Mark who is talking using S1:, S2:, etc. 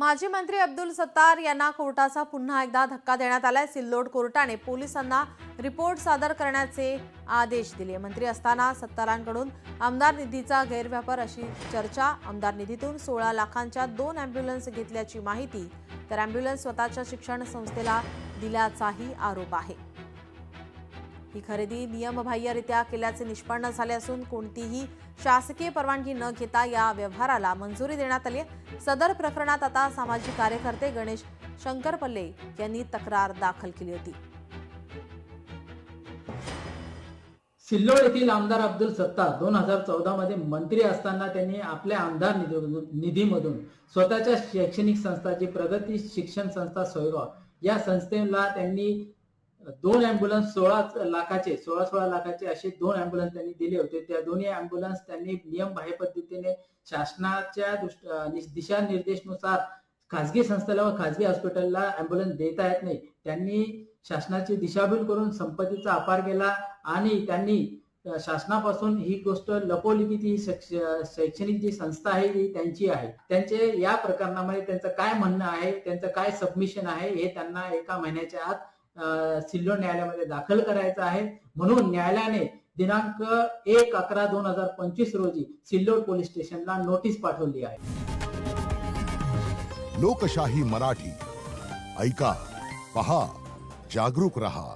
S1: माजी मंत्री अब्दुल सत्तार यांना कोर्टाचा पुन्हा एकदा धक्का देण्यात आलाय। सिल्लोड कोर्टाने पोलिसांना रिपोर्ट सादर करण्याचे आदेश दिले। मंत्री असताना सत्तारांकडून आमदार निधीचा गैरव्यापार अशी चर्चा। आमदार निधीतून 16 लाखांच्या 2 अँब्युलन्स घेतल्याची माहिती, तर अँब्युलन्स स्वतःच्या शिक्षण संस्थेला दिल्याचाही आरोप आहे। ही खरेदी नियमबाह्यरित्या केल्याचे निष्पन्न झाले असून कोणतीही शासकीय परवानगी न घेता या व्यवहाराला मंजुरी देण्यात आली आहे। सदर प्रकरणात आता सामाजिक कार्यकर्ते गणेश शंकरपल्ले यांनी तक्रार दाखल केली होती।
S2: सिल्लोड येथील आमदार अब्दुल सत्तार 2014 मध्ये मंत्री असताना त्यांनी आपल्या आमदार निधीमधून स्वतःच्या शैक्षणिक संस्थाची प्रगती शिक्षण संस्था सोयगाव या संस्थेला त्यांनी 2 अँब्युलन्स 16 लाखाचे असे 2 अँब्युलन्स त्यांनी दिले होते। त्या दोन्ही अँब्युलन्स त्यांनी नियमबाह्य पद्धतीने शासनाच्या दिशानिर्देशानुसार खासगी संस्थेला व खासगी हॉस्पिटलला अँब्युलन्स देता येत नाही। त्यांनी शासनाची दिशाभूल करून संपत्तीचा अपार केला आणि त्यांनी शासनापासून ही गोष्ट लपवली की ती शैक्षणिक जी संस्था आहे ती त्यांची आहे। त्यांचे या प्रकरणामध्ये त्यांचं काय म्हणणं आहे, त्यांचं काय सबमिशन आहे हे त्यांना 1 महिन्याच्या आत सिल्लोड न्यायालयामध्ये दाखल करायचं आहे। म्हणून न्यायालयाने दिनांक 1/11/2025 रोजी सिल्लोड पोलीस स्टेशनला नोटीस पाठवली आहे।
S3: लोकशाही मराठी ऐका, पहा, जागरूक रहा।